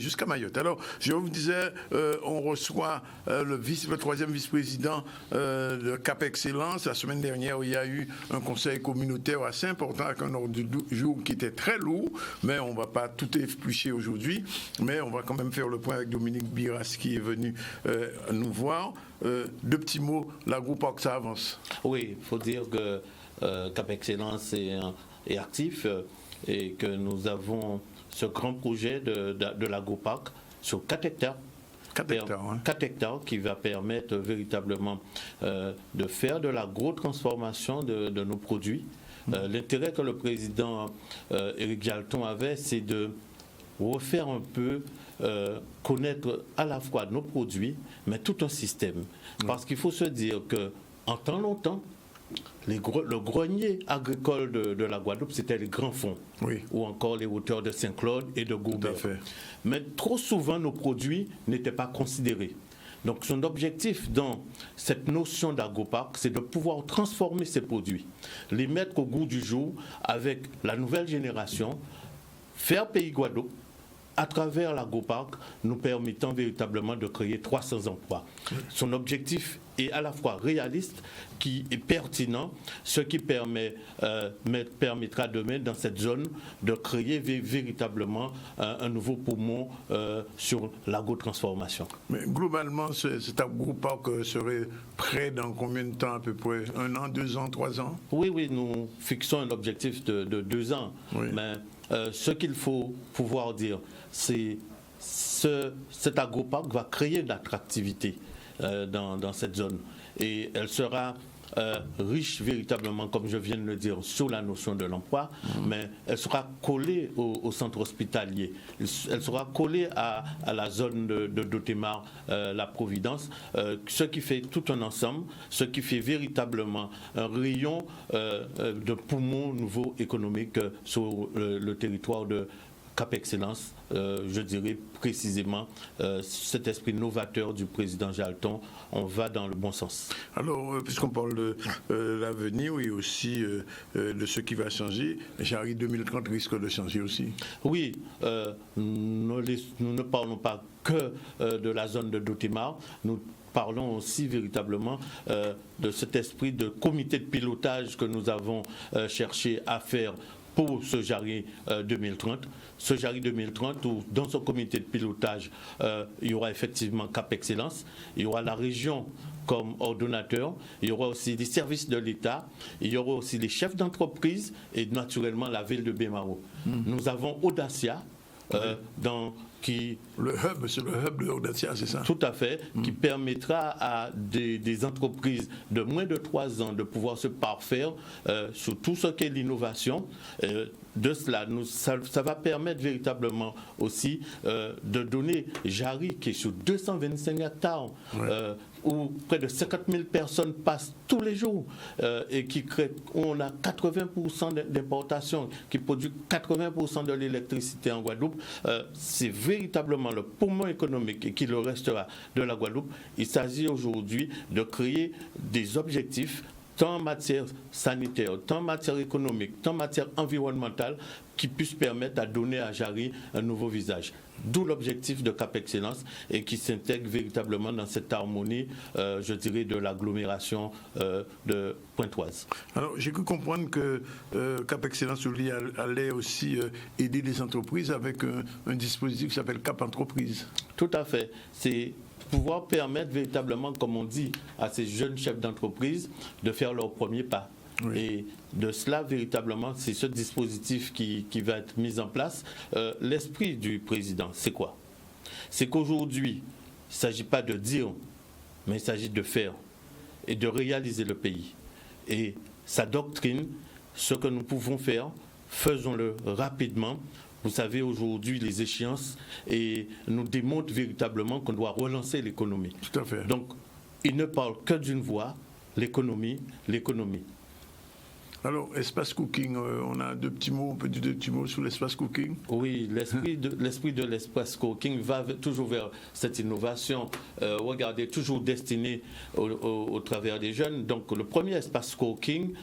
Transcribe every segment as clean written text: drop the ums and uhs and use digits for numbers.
jusqu'à Mayotte. Alors, je vous disais, on reçoit le troisième vice-président de Cap Excellence. La semaine dernière, il y a eu un conseil communautaire assez important avec un ordre du jour qui était très lourd, mais on ne va pas tout éplucher aujourd'hui. Mais on va quand même faire le point avec Dominique Biras qui est venu nous voir. Deux petits mots, l'Agroparc, ça avance. Oui, il faut dire que Cap Excellence est actif et que nous avons ce grand projet de l'Agroparc sur 4 hectares. 4 hectares, hein. 4 hectares qui va permettre véritablement de faire de l'agro-transformation de nos produits. L'intérêt que le président Éric Jalton avait, c'est de refaire un peu connaître à la fois nos produits, mais tout un système. Parce qu'il faut se dire qu'en temps longtemps, le grenier agricole de la Guadeloupe, c'était les grands fonds, oui, ou encore les hauteurs de Saint-Claude et de Goubert. Mais trop souvent, nos produits n'étaient pas considérés. Donc son objectif dans cette notion d'agroparc, c'est de pouvoir transformer ces produits, les mettre au goût du jour avec la nouvelle génération, faire Pays Guadeloupe, à travers l'agroparc, nous permettant véritablement de créer 300 emplois. Son objectif est à la fois réaliste, qui est pertinent, ce qui permettra demain dans cette zone de créer véritablement un nouveau poumon sur l'agro-transformation. Mais globalement, cet agroparc serait prêt dans combien de temps à peu près? 1 an, 2 ans, 3 ans? Oui, nous fixons un objectif de 2 ans. Oui. Mais ce qu'il faut pouvoir dire, c'est cet agroparc va créer de l'attractivité dans cette zone. Et elle sera riche véritablement, comme je viens de le dire, sur la notion de l'emploi, mais elle sera collée au centre hospitalier. Elle sera collée à la zone de Dotemar, la Providence, ce qui fait tout un ensemble, ce qui fait véritablement un rayon de poumon nouveau économique sur le territoire de Cap Excellence, je dirais précisément, cet esprit novateur du président Jalton, on va dans le bon sens. Alors, puisqu'on parle de l'avenir et aussi de ce qui va changer, Jarry 2030 risque de changer aussi. Oui, nous ne parlons pas que de la zone de Dotemar, nous parlons aussi véritablement de cet esprit de comité de pilotage que nous avons cherché à faire pour ce Jarry 2030. Ce Jarry 2030, où dans son comité de pilotage, il y aura effectivement Cap Excellence, il y aura la région comme ordonnateur, il y aura aussi les services de l'État, il y aura aussi les chefs d'entreprise et naturellement la ville de Baie-Mahault. Nous avons Audacia, le hub, c'est le hub de Audacia, c'est ça? Tout à fait, qui permettra à des entreprises de moins de 3 ans de pouvoir se parfaire sur tout ce qu'est l'innovation. De cela, ça va permettre véritablement aussi de donner Jarry, qui est sur 225 hectares, où près de 50 000 personnes passent tous les jours et où on a 80% d'importation, qui produit 80% de l'électricité en Guadeloupe. C'est véritablement le poumon économique et qui le restera de la Guadeloupe. Il s'agit aujourd'hui de créer des objectifs tant en matière sanitaire, tant en matière économique, tant en matière environnementale, qui puissent permettre à donner à Jarry un nouveau visage. D'où l'objectif de Cap Excellence et qui s'intègre véritablement dans cette harmonie, je dirais, de l'agglomération de Pointe-Oise. Alors, j'ai cru comprendre que Cap Excellence allait aussi aider les entreprises avec un dispositif qui s'appelle Cap Entreprise. Tout à fait. C'est pouvoir permettre véritablement, comme on dit, à ces jeunes chefs d'entreprise de faire leur premier pas. Oui. Et de cela, véritablement, c'est ce dispositif qui va être mis en place. L'esprit du président, c'est quoi? C'est qu'aujourd'hui, il ne s'agit pas de dire, mais il s'agit de faire et de réaliser le pays. Et sa doctrine, ce que nous pouvons faire, faisons-le rapidement. Vous savez, aujourd'hui, les échéances nous démontrent véritablement qu'on doit relancer l'économie. Tout à fait. Donc, il ne parle que d'une voie, l'économie, l'économie. Alors, espace cooking, on a deux petits mots, on peut dire deux petits mots sur l'espace cooking. Oui, l'esprit de l'espace cooking va toujours vers cette innovation, regardez, toujours destiné au travers des jeunes. Donc, le premier espace cooking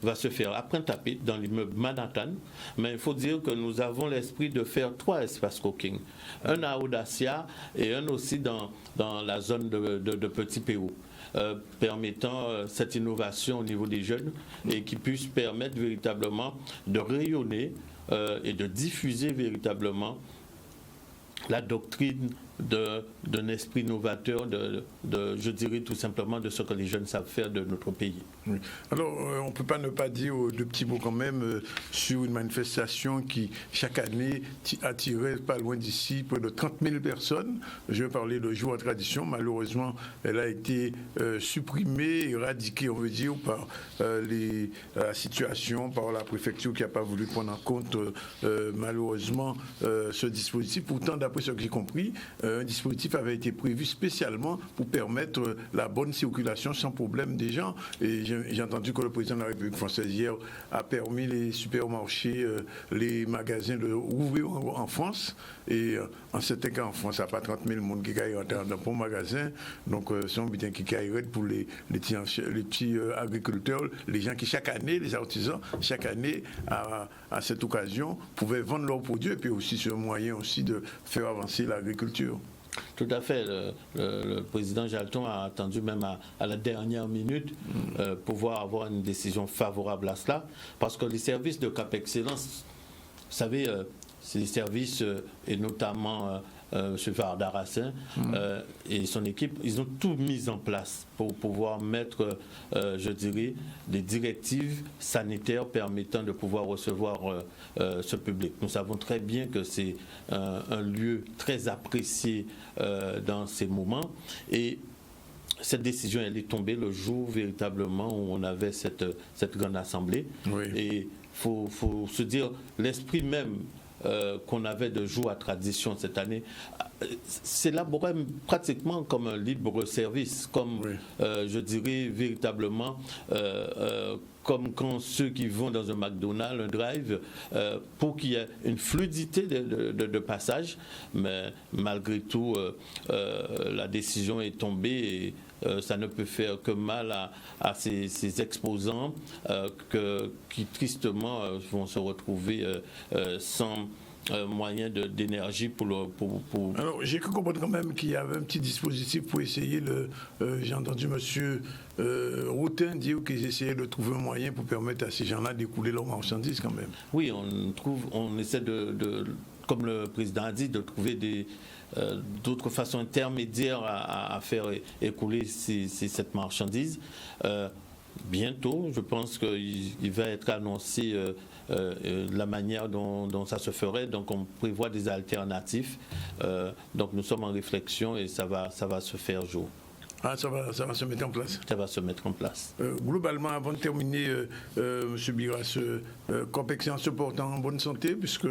va se faire à Pointe-à-Pitre, dans l'immeuble Manhattan. Mais il faut dire que nous avons l'esprit de faire 3 espaces cooking. Un à Audacia et un aussi dans la zone de Petit Pérou. Permettant cette innovation au niveau des jeunes et qui puisse permettre véritablement de rayonner et de diffuser véritablement la doctrine d'un esprit novateur, je dirais tout simplement de ce que les jeunes savent faire de notre pays. Oui. Alors, on ne peut pas ne pas dire deux petits mots quand même sur une manifestation qui, chaque année, attirait pas loin d'ici près de 30 000 personnes. Je vais parler de Jour à Tradition. Malheureusement, elle a été supprimée, éradiquée, on veut dire, par la situation, par la préfecture qui n'a pas voulu prendre en compte, malheureusement, ce dispositif. Pourtant, d'après ce que j'ai compris, un dispositif avait été prévu spécialement pour permettre la bonne circulation sans problème des gens. Et j'ai entendu que le président de la République française hier a permis les supermarchés, les magasins de rouvrir en France. Et en certain cas, en France, il n'y a pas 30 000 personnes qui caillent dans un bon magasin. Donc, c'est un bien qui caillerait pour les petits agriculteurs, les gens qui, chaque année, les artisans, chaque année, à cette occasion, pouvaient vendre leurs produits. Et puis aussi, c'est un moyen aussi de faire avancer l'agriculture. Tout à fait. Le président Jalton a attendu même à la dernière minute pouvoir avoir une décision favorable à cela, parce que les services de Cap Excellence, vous savez, c'est des services, et notamment M. Vardarassin et son équipe, ils ont tout mis en place pour pouvoir mettre, je dirais, des directives sanitaires permettant de pouvoir recevoir ce public. Nous savons très bien que c'est un lieu très apprécié dans ces moments, et cette décision, elle est tombée le jour véritablement où on avait cette grande assemblée. Oui. Et il faut se dire, l'esprit même qu'on avait de Jour à Tradition cette année s'élaborait pratiquement comme un libre service, comme oui. Je dirais véritablement comme quand ceux qui vont dans un McDonald's, un drive, pour qu'il y ait une fluidité de passage, mais malgré tout, la décision est tombée et ça ne peut faire que mal à ces exposants qui tristement vont se retrouver sans moyen d'énergie pour... Alors, j'ai cru comprendre quand même qu'il y avait un petit dispositif pour essayer, j'ai entendu M. Routin dire qu'ils essayaient de trouver un moyen pour permettre à ces gens-là d'écouler leurs marchandises quand même. Oui, on essaie comme le président a dit, de trouver d'autres façons intermédiaires à faire écouler cette marchandise. Bientôt, je pense qu'il va être annoncé la manière dont ça se ferait. Donc, on prévoit des alternatives. Donc, nous sommes en réflexion et ça va se faire jour. Ah, ça va se mettre en place. Ça va se mettre en place. Globalement, avant de terminer, M. Biras, Cap Excellence se porte en bonne santé, puisque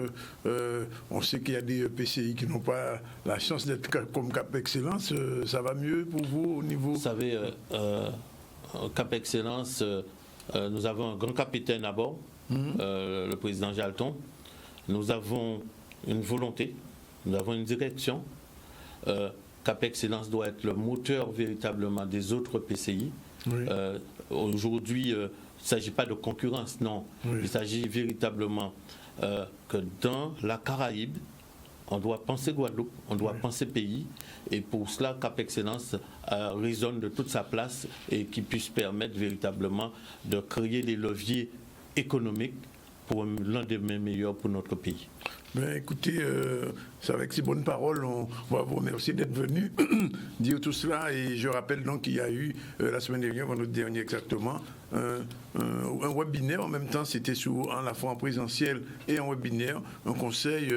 on sait qu'il y a des PCI qui n'ont pas la chance d'être comme Cap Excellence. Ça va mieux pour vous au niveau... Vous savez, Cap Excellence, nous avons un grand capitaine à bord, le président Jalton. Nous avons une volonté, nous avons une direction. Cap Excellence doit être le moteur véritablement des autres PCI. Oui. Aujourd'hui, il ne s'agit pas de concurrence, non. Oui. Il s'agit véritablement que dans la Caraïbe, on doit penser Guadeloupe, on doit penser pays, et pour cela, Cap Excellence résonne de toute sa place et qui puisse permettre véritablement de créer des leviers économiques pour l'un des meilleurs pour notre pays. Ben, écoutez, c'est avec ces bonnes paroles, on va vous remercier d'être venu dire tout cela. Et je rappelle donc qu'il y a eu la semaine dernière, vendredi dernier exactement, un webinaire. En même temps, c'était à la fois en présentiel et en webinaire, un conseil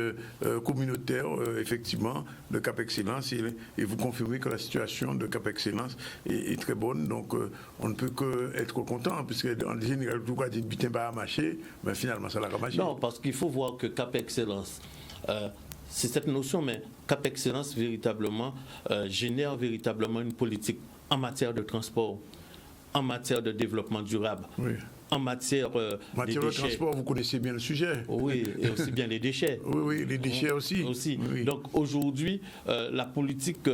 communautaire, effectivement, de Cap Excellence. Et vous confirmez que la situation de Cap Excellence est très bonne. Donc, on ne peut qu'être content, puisque en général, tout le monde dit que ça a marché, mais finalement, ça n'a pas marché. Non, parce qu'il faut voir que Cap Excellence, c'est cette notion, mais Cap Excellence véritablement génère véritablement une politique en matière de transport, en matière de développement durable, oui. en matière des de déchets. transport, vous connaissez bien le sujet. Oui, et aussi bien les déchets. Oui, les déchets aussi. Oui. Donc aujourd'hui, la politique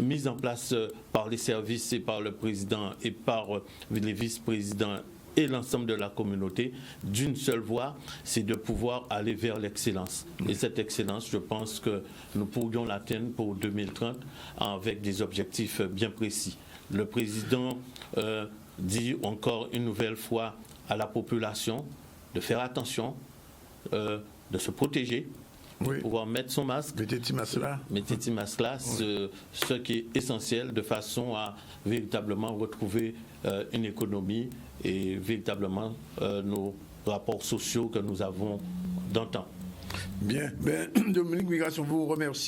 mise en place par les services et par le président et par les vice-présidents et l'ensemble de la communauté, d'une seule voix, c'est de pouvoir aller vers l'excellence. Et cette excellence, je pense que nous pourrions l'atteindre pour 2030 avec des objectifs bien précis. Le président dit encore une nouvelle fois à la population de faire attention, de se protéger, de pouvoir mettre son masque. Mettez-y masque là. Mettez-y masque là, ce qui est essentiel de façon à véritablement retrouver une économie et véritablement nos rapports sociaux que nous avons d'antan. Bien, Dominique Migration vous remercie.